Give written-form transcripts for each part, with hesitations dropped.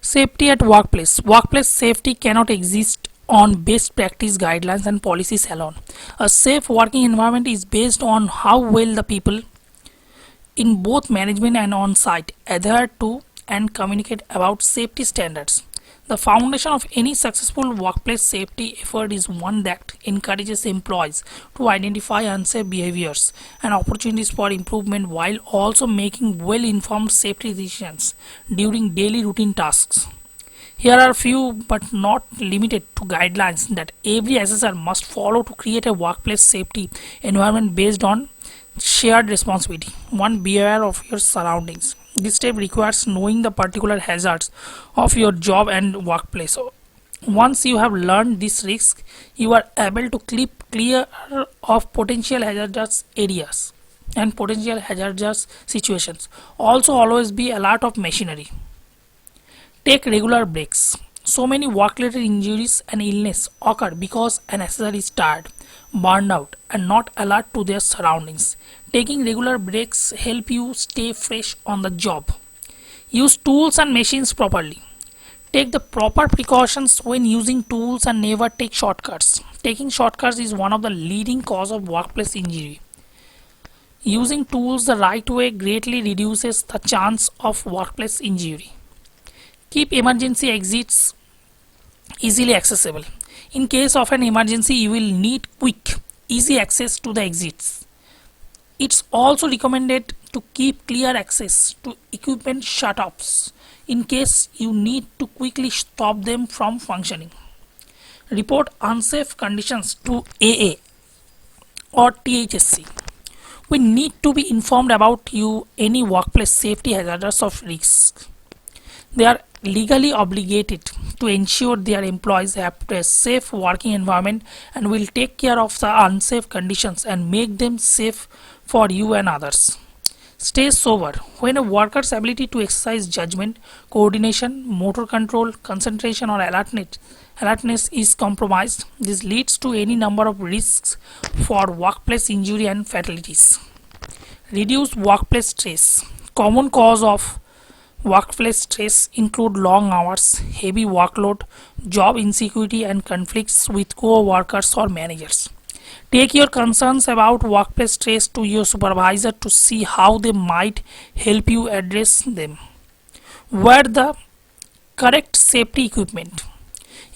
Safety at workplace. Workplace safety cannot exist on best practice guidelines and policies alone. A safe working environment is based on how well the people in both management and on site adhere to and communicate about safety standards. The foundation of any successful workplace safety effort is one that encourages employees to identify unsafe behaviors and opportunities for improvement while also making well informed safety decisions during daily routine tasks. Here are few but not limited to guidelines that every assessor must follow to create a workplace safety environment based on shared responsibility. 1. Be aware of your surroundings. This step requires knowing the particular hazards of your job and workplace. Once you have learned this risk, you are able to keep clear of potential hazardous areas and potential hazardous situations. Also, always be alert of machinery. Take regular breaks. So many work-related injuries and illness occur because an assessor is tired, burned out, and not alert to their surroundings. Taking regular breaks help you stay fresh on the job. Use tools and machines properly. Take the proper precautions when using tools and never take shortcuts. Taking shortcuts is one of the leading cause of workplace injury. Using tools the right way greatly reduces the chance of workplace injury. Keep emergency exits easily accessible. In case of an emergency, you will need quick, easy access to the exits. It's also recommended to keep clear access to equipment shut-offs in case you need to quickly stop them from functioning. Report unsafe conditions to AA or THSC. We need to be informed about any workplace safety hazards of risks. They are legally obligated to ensure their employees have a safe working environment and will take care of the unsafe conditions and make them safe for you and others. Stay sober. When a worker's ability to exercise judgment, coordination, motor control, concentration or alertness is compromised, this leads to any number of risks for workplace injury and fatalities. Reduce workplace stress. Common cause of workplace stress include long hours, heavy workload, job insecurity and conflicts with co-workers or managers. Take your concerns about workplace stress to your supervisor to see how they might help you address them. Wear the correct safety equipment.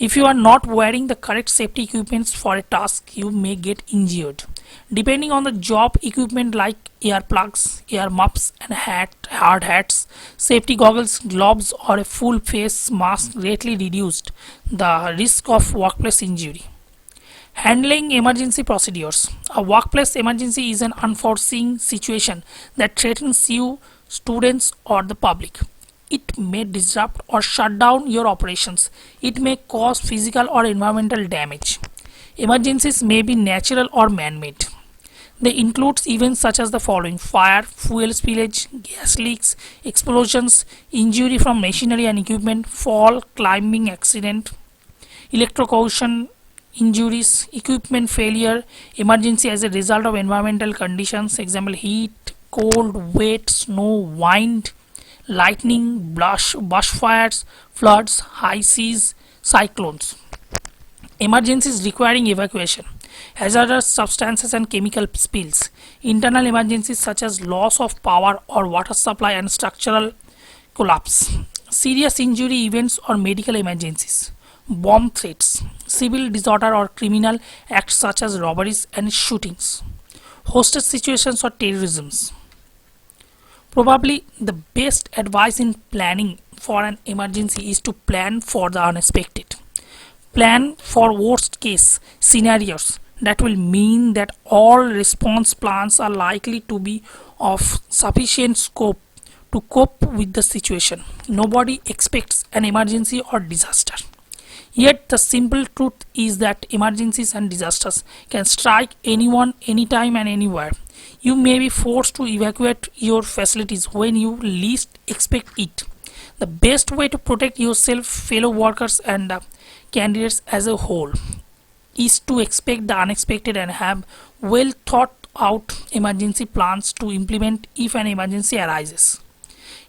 If you are not wearing the correct safety equipment for a task, you may get injured. Depending on the job, equipment like earplugs, ear muffs and hard hats, safety goggles, gloves or a full face mask greatly reduced the risk of workplace injury. Handling emergency procedures. A workplace emergency is an unforeseen situation that threatens you, students or the public. It may disrupt or shut down your operations. It may cause physical or environmental damage. Emergencies may be natural or man-made. They include events such as the following: fire, fuel spillage, gas leaks, explosions, injury from machinery and equipment, fall, climbing accident, electrocution injuries, equipment failure, emergency as a result of environmental conditions, example heat, cold, wet, snow, wind, lightning, bushfires, floods, high seas, cyclones. Emergencies requiring evacuation, hazardous substances and chemical spills, internal emergencies such as loss of power or water supply and structural collapse, serious injury events or medical emergencies, bomb threats, civil disorder or criminal acts such as robberies and shootings, hostage situations or terrorism. Probably the best advice in planning for an emergency is to plan for the unexpected. Plan for worst case scenarios. That will mean that all response plans are likely to be of sufficient scope to cope with the situation. Nobody expects an emergency or disaster. Yet the simple truth is that emergencies and disasters can strike anyone, anytime and anywhere. You may be forced to evacuate your facilities when you least expect it. The best way to protect yourself, fellow workers and candidates as a whole is to expect the unexpected and have well thought out emergency plans to implement if an emergency arises.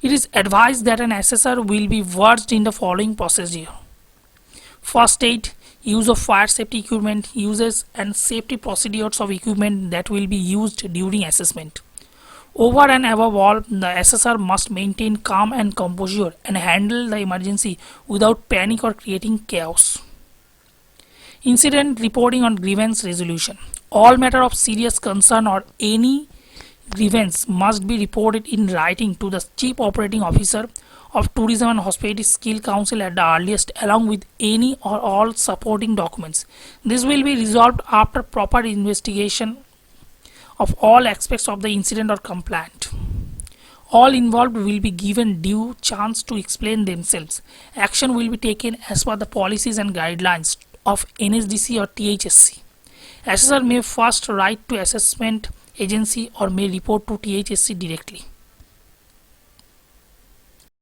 It is advised that an assessor will be versed in the following procedure: first aid, use of fire safety equipment, uses and safety procedures of equipment that will be used during assessment. Over and above all, the assessor must maintain calm and composure and handle the emergency without panic or creating chaos. Incident reporting on grievance resolution. All matter of serious concern or any grievance must be reported in writing to the Chief Operating Officer of Tourism and Hospitality Skill Council at the earliest, along with any or all supporting documents. This will be resolved after proper investigation of all aspects of the incident or complaint. All involved will be given due chance to explain themselves. Action will be taken as per the policies and guidelines of NSDC or THSC. Assessor may first write to assessment agency or may report to THSC directly.